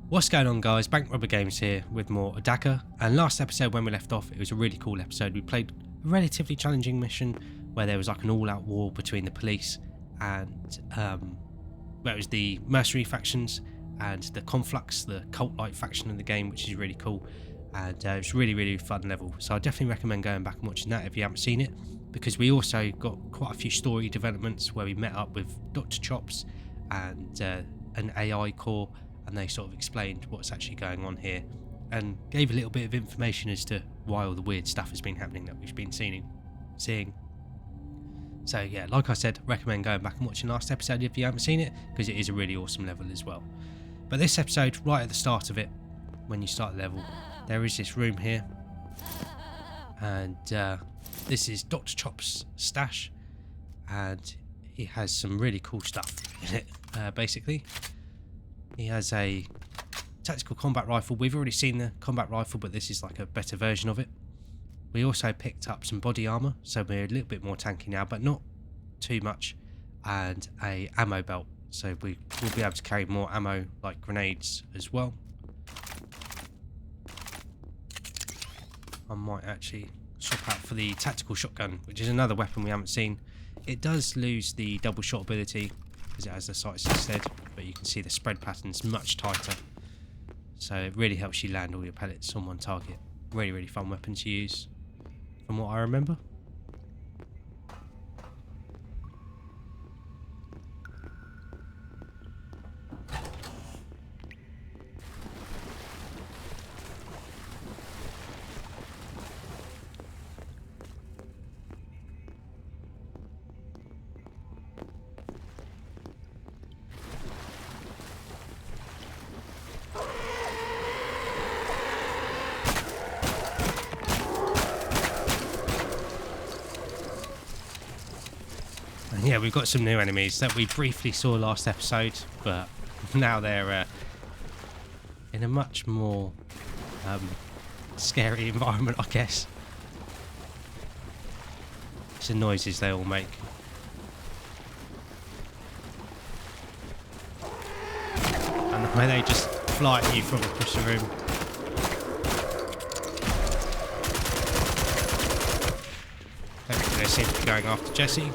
What's going on, guys? Bank Robber Games here with more ADACA. And last episode, when we left off, it was a really cool episode. We played a relatively challenging mission where there was like an all-out war between the police and where it was the mercenary factions and the Conflux, the cult-like faction of the game, which is really cool. And it was really fun level. So I definitely recommend going back and watching that if you haven't seen it, because we also got quite a few story developments where we met up with Dr. Chops and an AI core, and they sort of explained what's actually going on here and gave a little bit of information as to why all the weird stuff has been happening that we've been seeing. So yeah, like I said, recommend going back and watching last episode if you haven't seen it, because it is a really awesome level as well. But this episode, right at the start of it, when you start the level, there is this room here, and this is Dr. Chop's stash, and he has some really cool stuff in it. Basically, he has a tactical combat rifle. We've already seen the combat rifle, but this is like a better version of it. We also picked up some body armor, so we're a little bit more tanky now, but not too much, and a ammo belt, so we will be able to carry more ammo, like grenades as well. I might actually swap out for the tactical shotgun, which is another weapon we haven't seen. It does lose the double shot ability because it has the sights instead, but you can see the spread pattern's much tighter, so it really helps you land all your pellets on one target. Really fun weapon to use from what I remember. Yeah, we've got some new enemies that we briefly saw last episode, but now they're in a much more scary environment, I guess. It's the noises they all make. And the way they just fly at you from across the room. Hopefully they seem to be going after Jesse.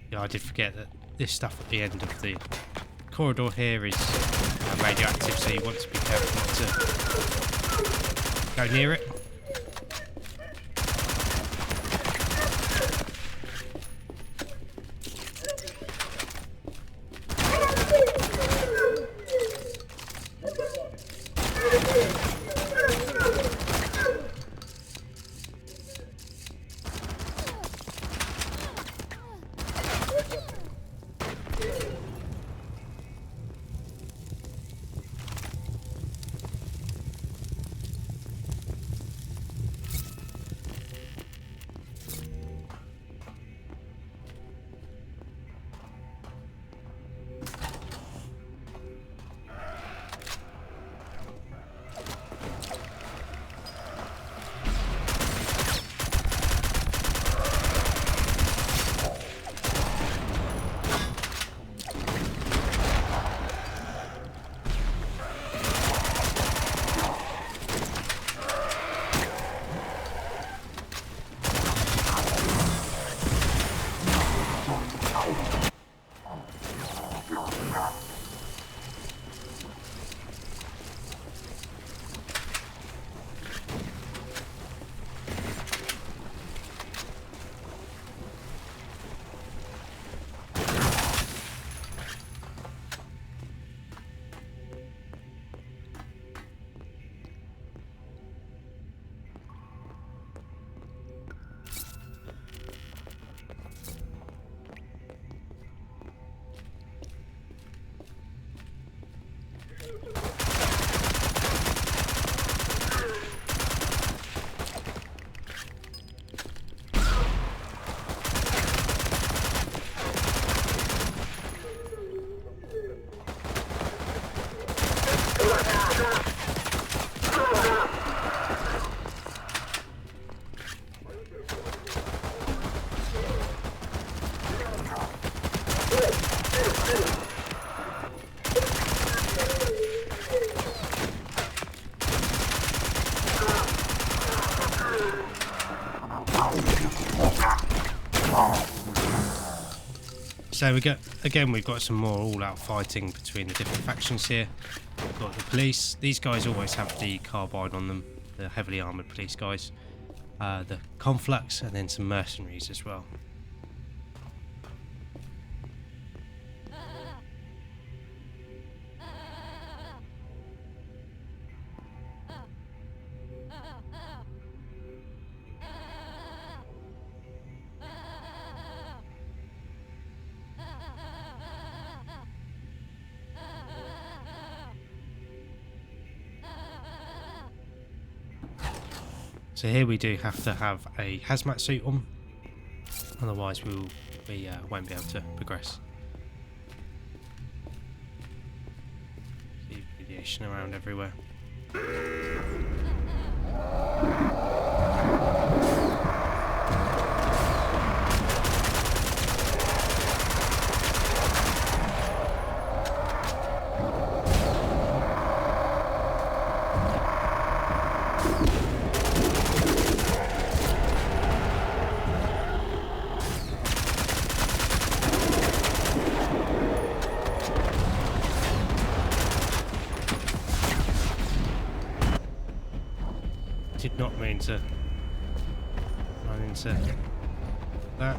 Yeah, I did forget that this stuff at the end of the corridor here is radioactive, so you want to be careful not to go near it. So we've got some more all-out fighting between the different factions here. We've got the police. These guys always have the carbine on them, the heavily armoured police guys. The conflux, and then some mercenaries as well. So here we do have to have a hazmat suit on, otherwise we won't be able to progress. See radiation around everywhere. Did not mean to run into that.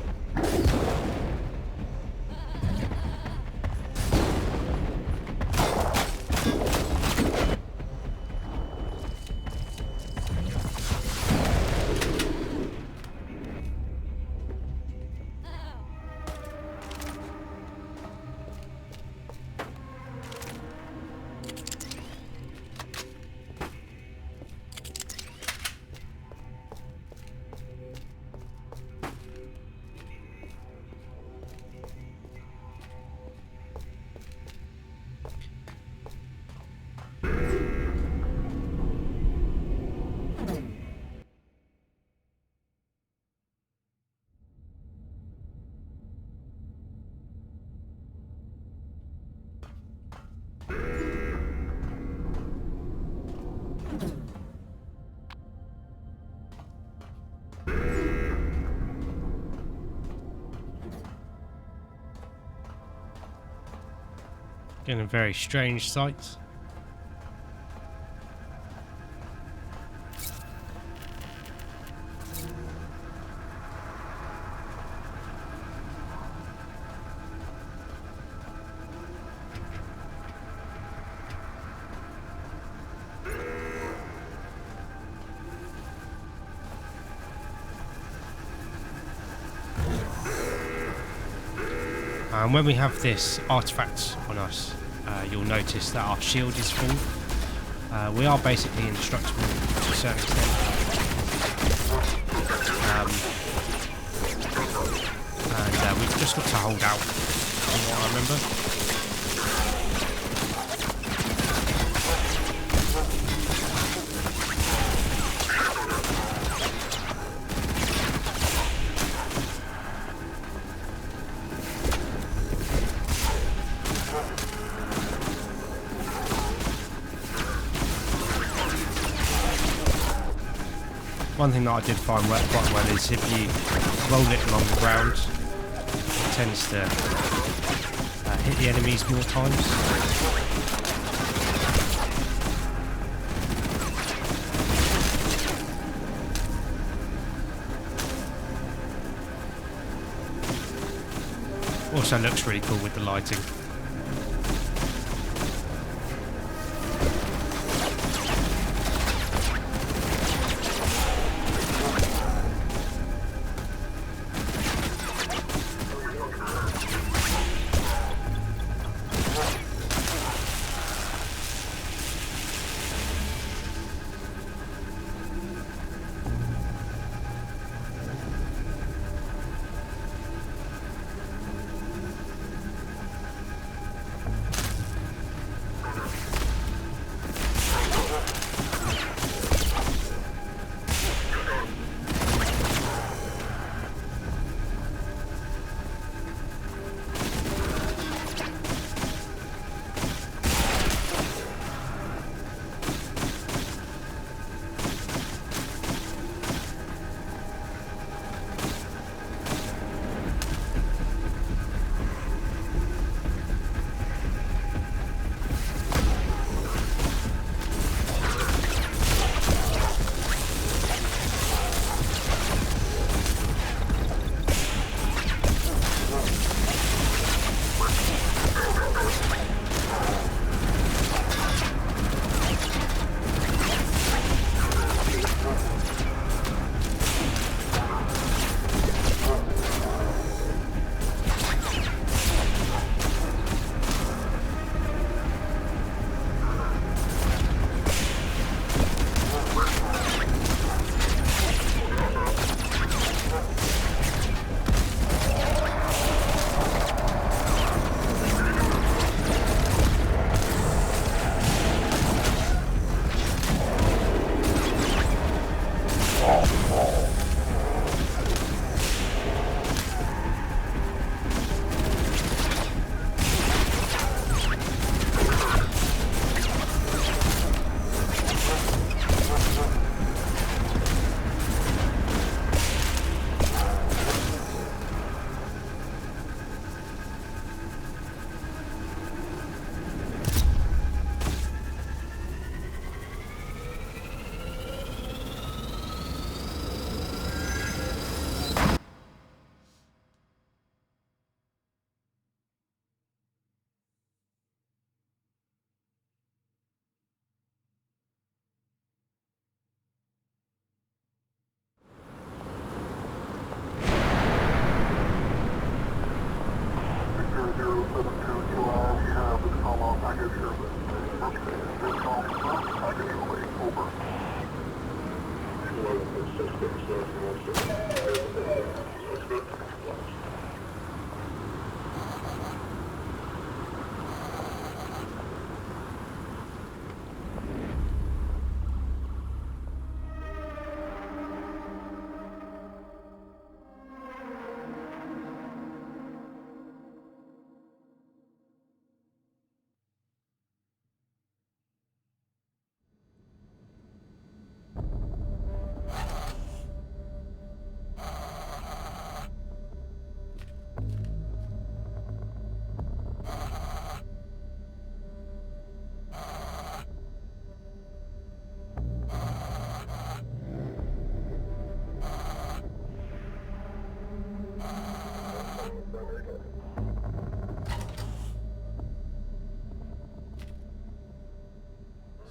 Again, a very strange sight. And when we have this artifact on us, you'll notice that our shield is full. We are basically indestructible to a certain extent. And we've just got to hold out, from what I remember. One thing that I did find worked quite well is if you roll it along the ground, it tends to hit the enemies more times. Also looks really cool with the lighting.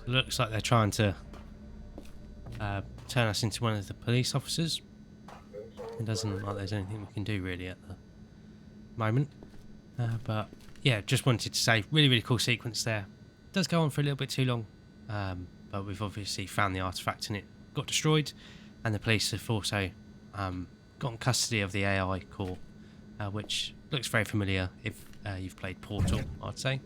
It looks like they're trying to turn us into one of the police officers. It doesn't look like there's anything we can do really at the moment. But yeah, just wanted to say, really cool sequence there. It does go on for a little bit too long, but we've obviously found the artifact and it got destroyed, and the police have also gotten custody of the AI core, which looks very familiar if you've played Portal, I'd say.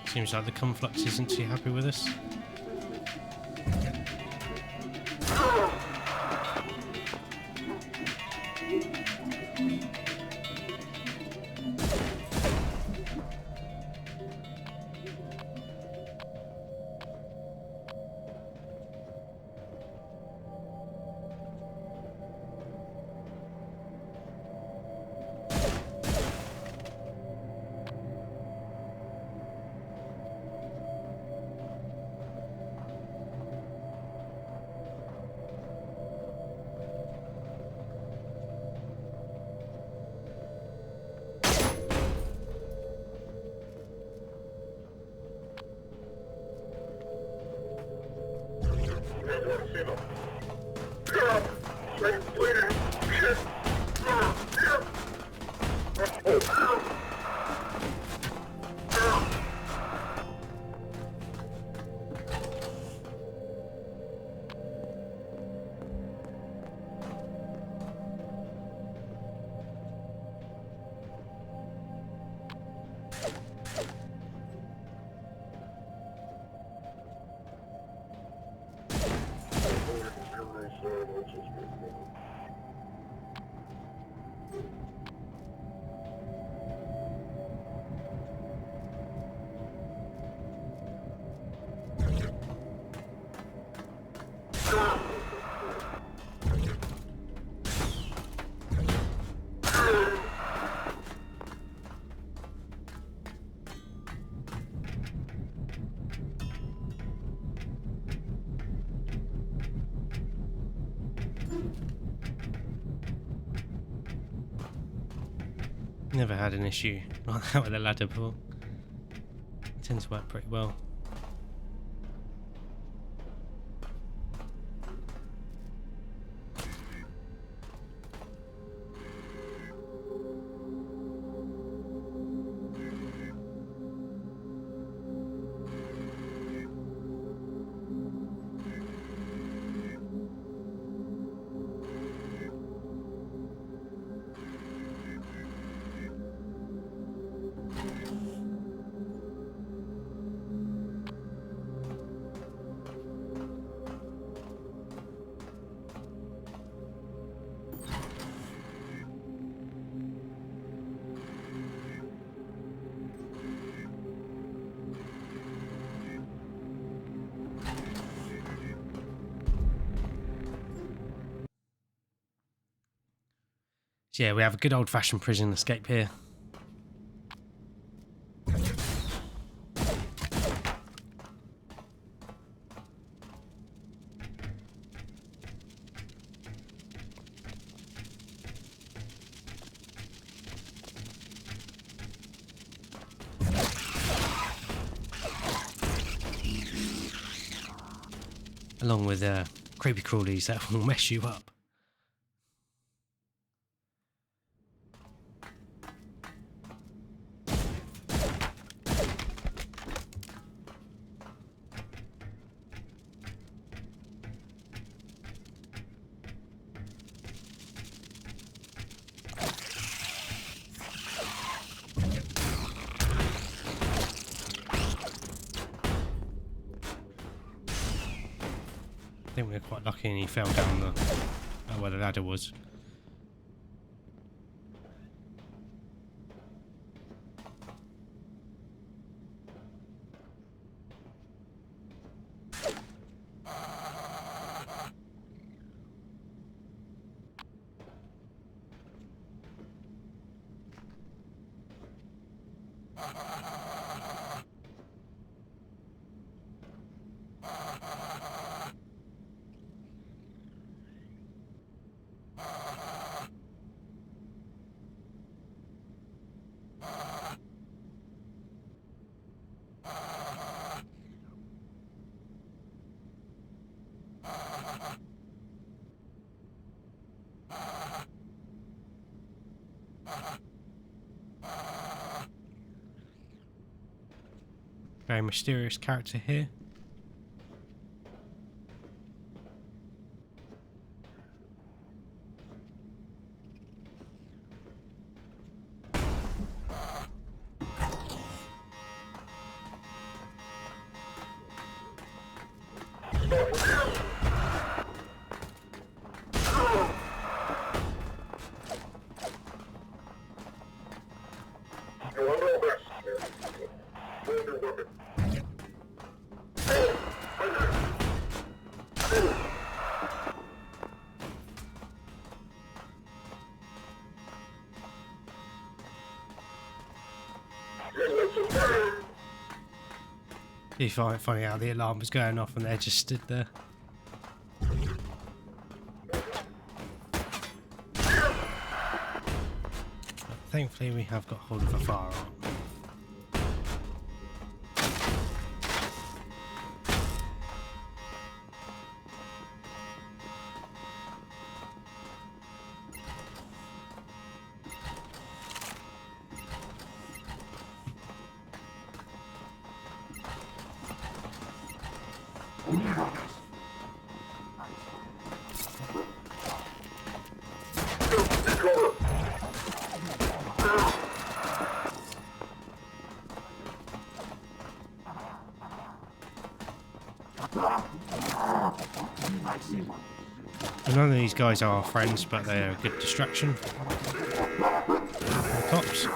Seems like the Conflux isn't too happy with us. Never had an issue like that with a ladder before. It tends to work pretty well. So yeah, we have a good old-fashioned prison escape here. Along with creepy crawlies that will mess you up. think we were quite lucky and he fell down where the ladder was. Very mysterious character here. You find it funny how the alarm was going off and they just stood there. But thankfully we have got hold of a firearm. None of these guys are our friends, but they're a good distraction. The cops.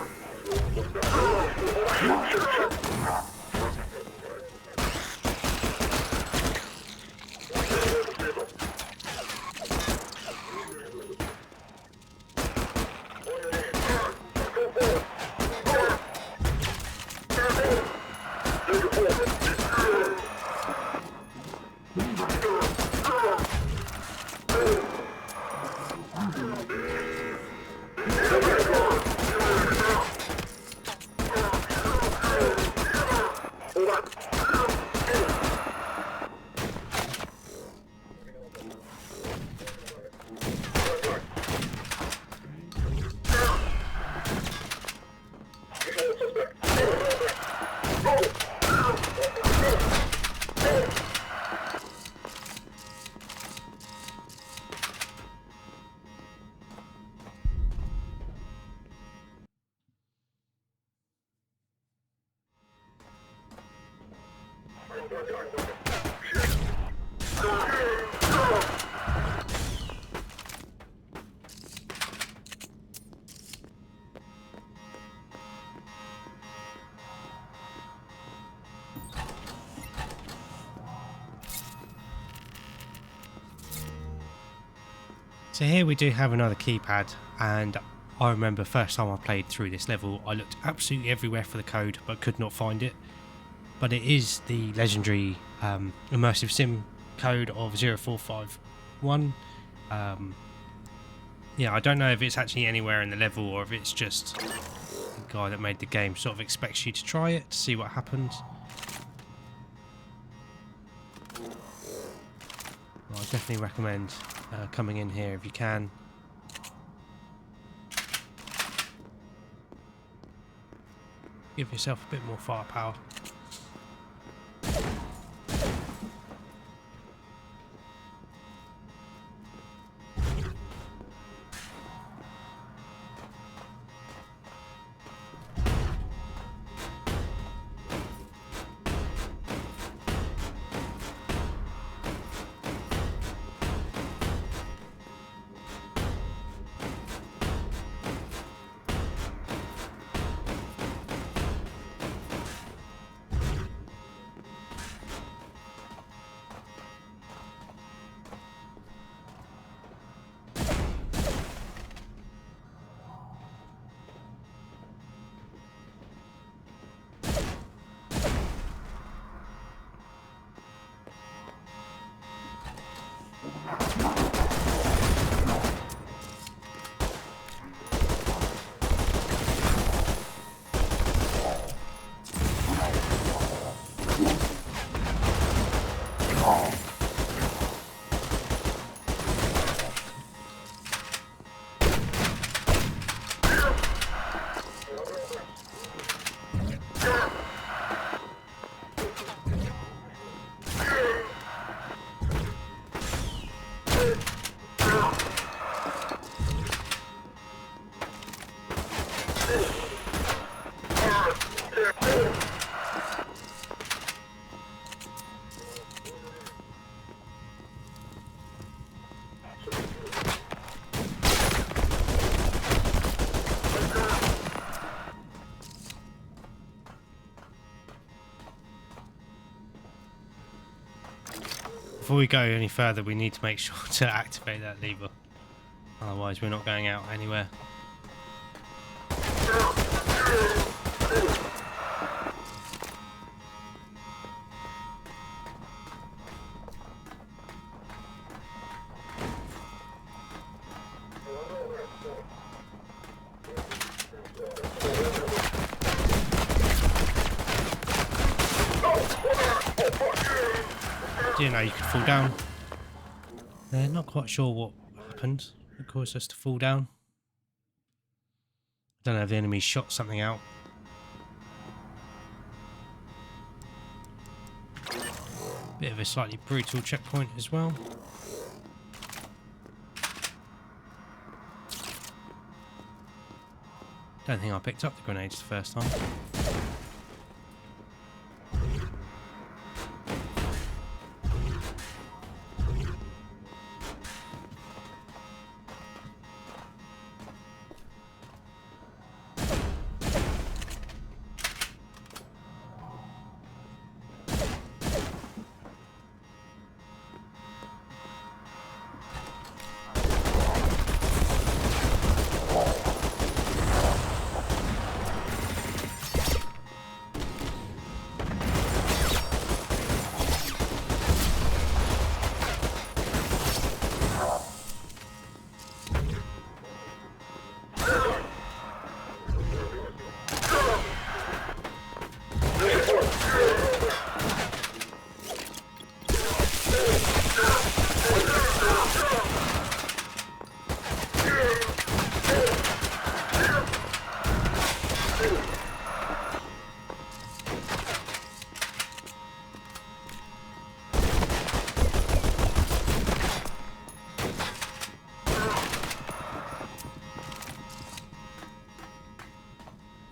So here we do have another keypad, and I remember first time I played through this level I looked absolutely everywhere for the code but could not find it. But it is the legendary immersive sim code of 0451. Yeah, I don't know if it's actually anywhere in the level or if it's just the guy that made the game sort of expects you to try it to see what happens. Well, I definitely recommend coming in here if you can. Give yourself a bit more firepower. before we go any further, we need to make sure to activate that lever. Otherwise, we're not going out anywhere. You know, you could fall down. Not quite sure what happened that caused us to fall down. I don't know if the enemy shot something out. Bit of a slightly brutal checkpoint as well. Don't think I picked up the grenades the first time.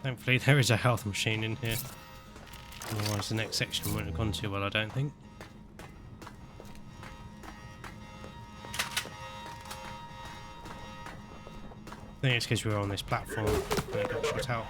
Thankfully there is a health machine in here. Otherwise the next section wouldn't have gone too well, I don't think. I think it's because we were on this platform when it got shot out.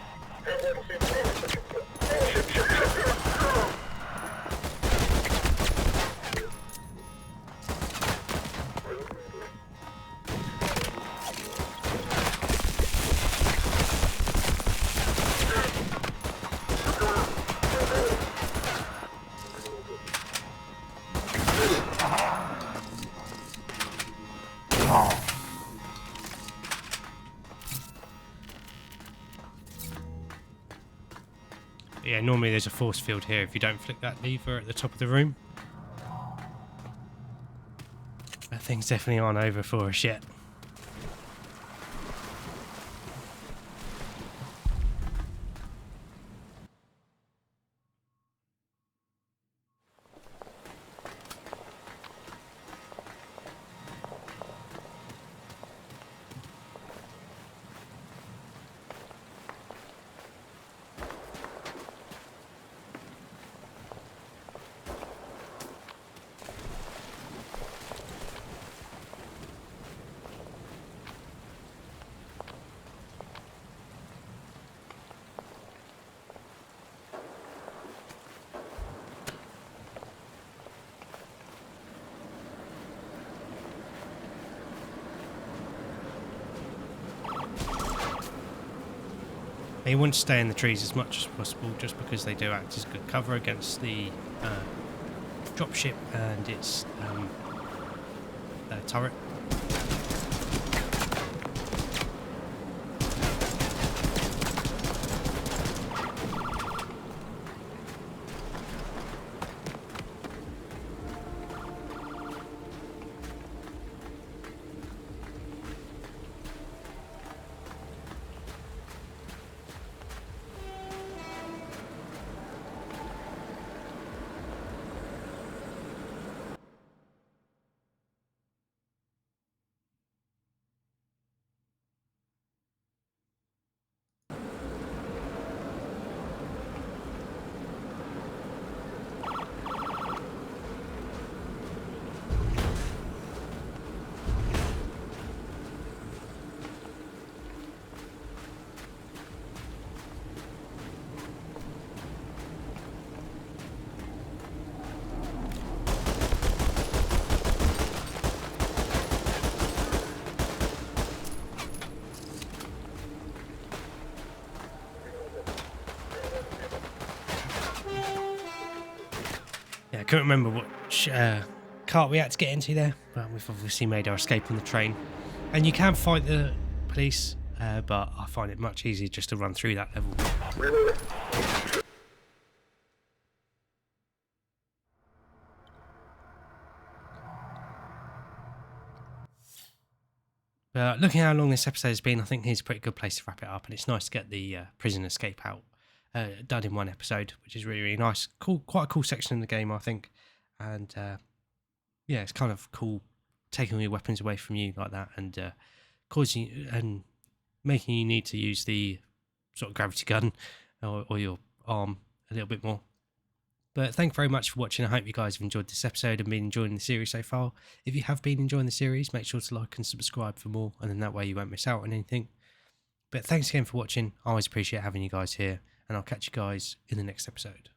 Yeah, normally there's a force field here if you don't flick that lever at the top of the room. That thing's definitely on over for us yet. You want to stay in the trees as much as possible just because they do act as good cover against the dropship and its turret. couldn't remember what cart we had to get into there, but we've obviously made our escape on the train. And you can fight the police, but I find it much easier just to run through that level. Looking at how long this episode has been, I think here's a pretty good place to wrap it up, and it's nice to get the prison escape out done in one episode, which is really, really nice. Cool, quite a cool section in the game, I think. And yeah, it's kind of cool taking all your weapons away from you like that, and causing and making you need to use the sort of gravity gun or your arm a little bit more. But thank you very much for watching. I hope you guys have enjoyed this episode and been enjoying the series so far. If you have been enjoying the series, make sure to like and subscribe for more, and then that way you won't miss out on anything. But thanks again for watching. I always appreciate having you guys here, and I'll catch you guys in the next episode.